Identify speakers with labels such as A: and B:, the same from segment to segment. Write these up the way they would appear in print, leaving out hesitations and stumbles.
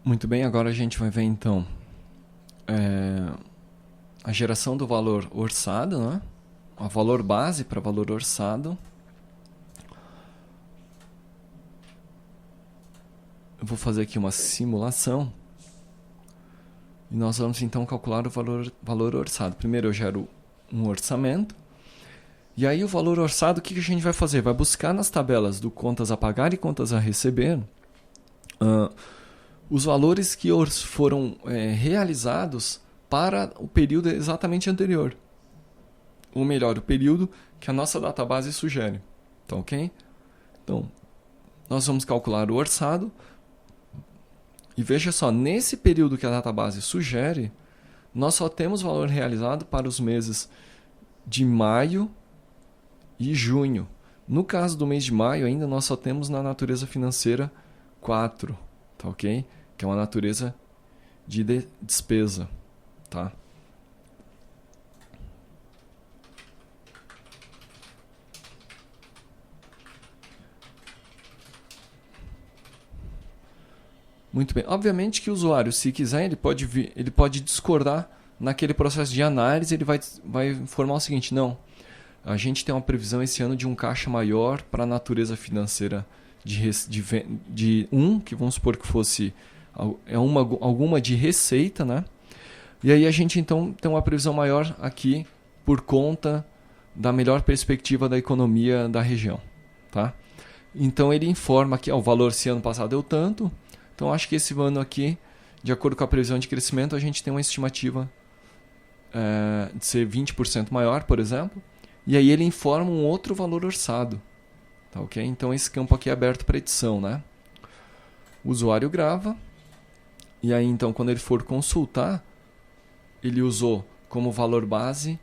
A: Muito bem, agora a gente vai ver então a geração do valor orçado, né? O valor base para valor orçado. Eu vou fazer aqui uma simulação e nós vamos então calcular o valor orçado. Primeiro eu gero um orçamento e aí o valor orçado, o que a gente vai fazer? Vai buscar nas tabelas do contas a pagar e contas a receber os valores que foram realizados para o período exatamente anterior. Ou melhor, o período que a nossa database sugere. Tá ok? Então, nós vamos calcular o orçado. E veja só, nesse período que a database sugere, nós só temos valor realizado para os meses de maio e junho. No caso do mês de maio, ainda nós só temos na natureza financeira 4, tá ok? Que é uma natureza de despesa, tá? Muito bem. Obviamente que o usuário, se quiser, ele pode discordar naquele processo de análise, ele vai informar o seguinte: não, a gente tem uma previsão esse ano de um caixa maior para a natureza financeira de 1, que vamos supor que fosse alguma de receita, né? E aí a gente então tem uma previsão maior aqui por conta da melhor perspectiva da economia da região, tá? Então ele informa que o valor esse ano passado deu tanto, então acho que esse ano aqui, de acordo com a previsão de crescimento, a gente tem uma estimativa de ser 20% maior, por exemplo, e aí ele informa um outro valor orçado, tá ok? Então esse campo aqui é aberto para edição, né? O usuário grava, e aí então quando ele for consultar, ele usou como valor base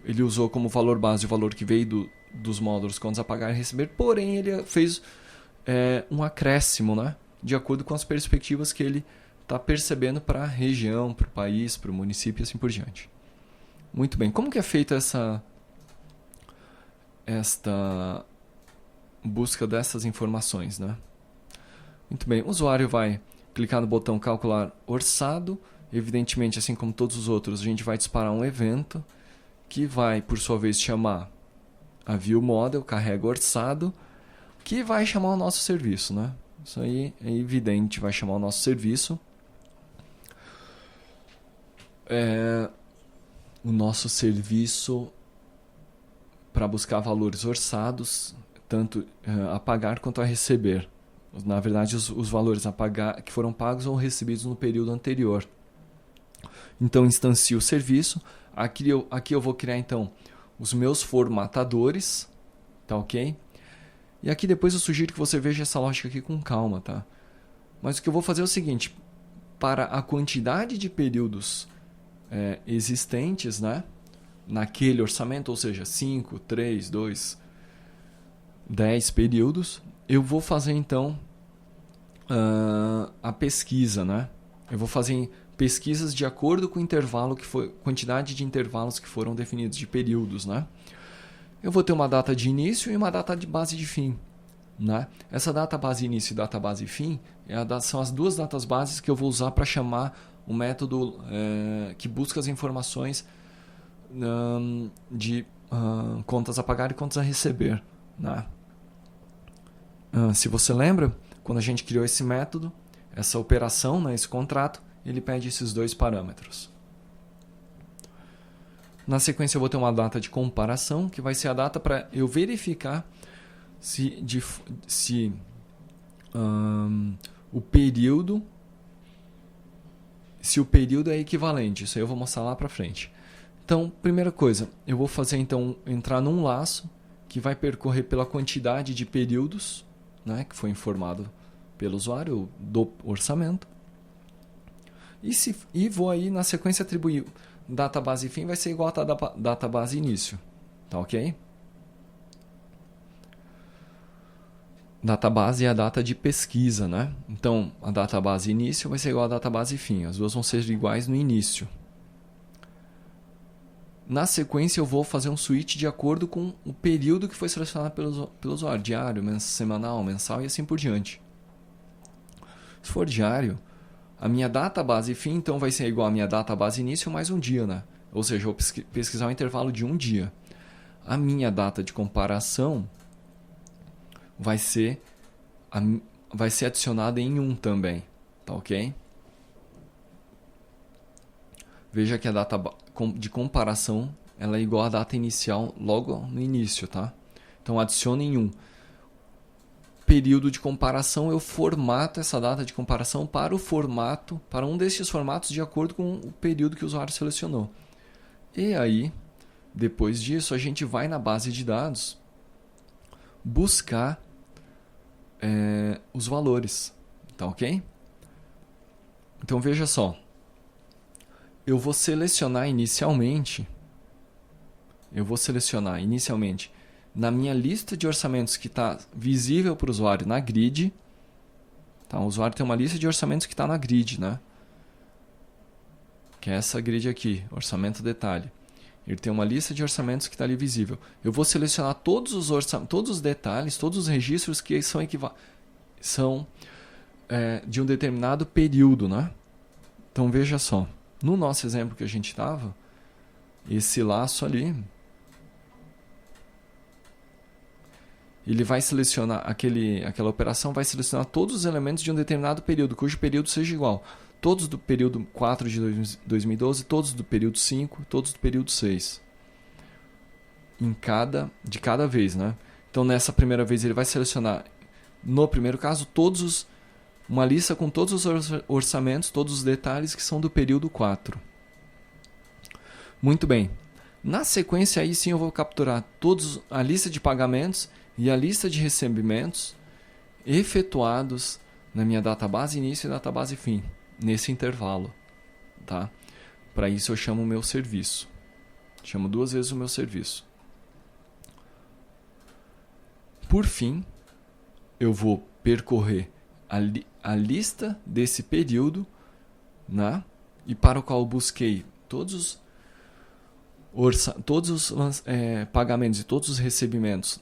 A: o valor que veio dos módulos contas a pagar e receber, porém ele fez um acréscimo, né? De acordo com as perspectivas que ele está percebendo para a região, para o país, para o município e assim por diante. Muito bem, como que é feita esta busca dessas informações, né? Muito bem, o usuário vai clicar no botão calcular orçado. Evidentemente, assim como todos os outros, a gente vai disparar um evento que vai, por sua vez, chamar a view model, carrega orçado, que vai chamar o nosso serviço, né? Isso aí é evidente, vai chamar o nosso serviço. O nosso serviço para buscar valores orçados, tanto a pagar quanto a receber. Na verdade, os valores a pagar que foram pagos ou recebidos no período anterior. Então, instancio o serviço. Aqui eu vou criar, então, os meus formatadores. Tá ok? E aqui depois eu sugiro que você veja essa lógica aqui com calma, tá? Mas o que eu vou fazer é o seguinte. Para a quantidade de períodos existentes, né? Naquele orçamento, ou seja, 5, 3, 2, 10 períodos, eu vou fazer, então, a pesquisa, né? Eu vou fazer pesquisas de acordo com o intervalo quantidade de intervalos que foram definidos de períodos, né? Eu vou ter uma data de início e uma data de base de fim, né? Essa data base início e data base fim são as duas datas bases que eu vou usar para chamar o método que busca as informações de contas a pagar e contas a receber, né? Se você lembra, quando a gente criou esse método, essa operação, né, esse contrato, ele pede esses dois parâmetros. Na sequência eu vou ter uma data de comparação, que vai ser a data para eu verificar se o período é equivalente. Isso aí eu vou mostrar lá para frente. Então, primeira coisa, eu vou fazer então entrar num laço que vai percorrer pela quantidade de períodos, né, que foi informado pelo usuário do orçamento. E vou aí na sequência atribuir data base fim vai ser igual a data base início, tá ok? Data base é a data de pesquisa, né? Então, a data base início vai ser igual a data base fim. As duas vão ser iguais no início. Na sequência, eu vou fazer um switch de acordo com o período que foi selecionado pelo usuário. Diário, semanal, mensal e assim por diante. Se for diário, A minha data base fim, então, vai ser igual a minha data base início mais um dia, né? Ou seja, eu vou pesquisar um intervalo de um dia. A minha data de comparação vai ser adicionada em 1 também, tá ok? Veja que a data de comparação ela é igual à data inicial logo no início, tá? Então adicione em 1. Período de comparação, eu formato essa data de comparação para um desses formatos de acordo com o período que o usuário selecionou. E aí, depois disso, a gente vai na base de dados buscar os valores, tá ok? Então veja só, eu vou selecionar inicialmente na minha lista de orçamentos que está visível para o usuário na grid. Tá? O usuário tem uma lista de orçamentos que está na grid, né? Que é essa grid aqui, orçamento detalhe. Ele tem uma lista de orçamentos que está ali visível. Eu vou selecionar todos os detalhes, todos os registros que são de um determinado período, né? Então veja só, no nosso exemplo que a gente estava, esse laço ali, ele vai selecionar, aquela operação vai selecionar todos os elementos de um determinado período, cujo período seja igual. Todos do período 4 de 2012, todos do período 5, todos do período 6. De cada vez, né? Então, nessa primeira vez, ele vai selecionar, no primeiro caso, uma lista com todos os orçamentos, todos os detalhes que são do período 4. Muito bem. Na sequência, aí sim eu vou capturar a lista de pagamentos e a lista de recebimentos efetuados na minha database início e database fim, nesse intervalo. Tá? Para isso eu chamo o meu serviço. Chamo 2 vezes o meu serviço. Por fim, eu vou percorrer a lista desse período, né? E para o qual eu busquei todos os pagamentos e todos os recebimentos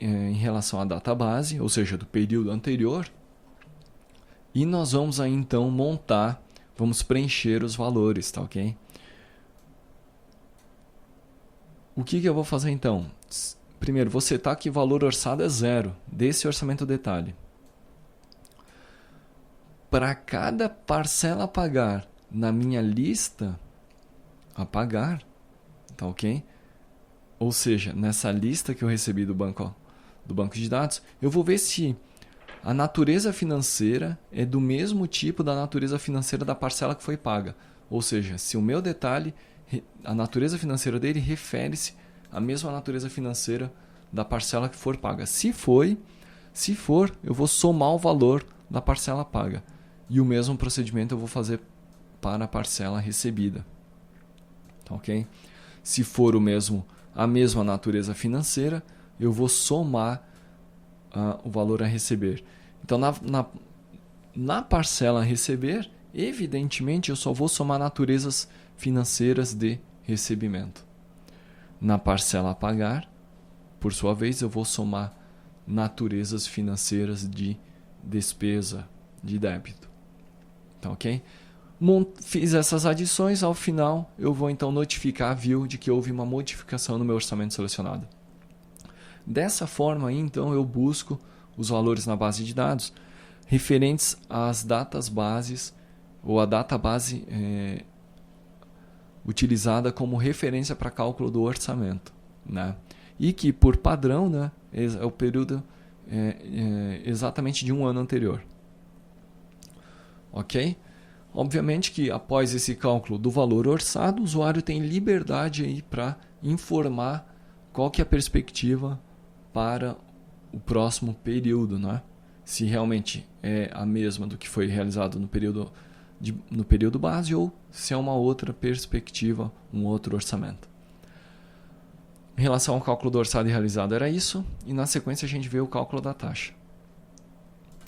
A: em relação à database, ou seja, do período anterior. E nós vamos aí então vamos preencher os valores, tá ok? O que eu vou fazer então? Primeiro, vou setar que o valor orçado é 0 desse orçamento detalhe. Para cada parcela a pagar na minha lista a pagar, tá ok? Ou seja, nessa lista que eu recebi do banco de dados, eu vou ver se a natureza financeira é do mesmo tipo da natureza financeira da parcela que foi paga. Ou seja, se o meu detalhe, a natureza financeira dele refere-se à mesma natureza financeira da parcela que for paga. Se for, eu vou somar o valor da parcela paga. E o mesmo procedimento eu vou fazer para a parcela recebida. Tá ok? Se for a mesma natureza financeira, eu vou somar o valor a receber. Então, na parcela a receber, evidentemente, eu só vou somar naturezas financeiras de recebimento. Na parcela a pagar, por sua vez, eu vou somar naturezas financeiras de despesa, de débito. Tá ok? Fiz essas adições, ao final eu vou então notificar a View de que houve uma modificação no meu orçamento selecionado. Dessa forma aí, então, eu busco os valores na base de dados referentes às datas bases ou a data base utilizada como referência para cálculo do orçamento, né? E que, por padrão, né, é o período exatamente de um ano anterior. Ok? Obviamente que após esse cálculo do valor orçado, o usuário tem liberdade aí para informar qual que é a perspectiva para o próximo período, né? Se realmente é a mesma do que foi realizado no período base ou se é uma outra perspectiva, um outro orçamento. Em relação ao cálculo do orçado e realizado era isso, e na sequência a gente vê o cálculo da taxa.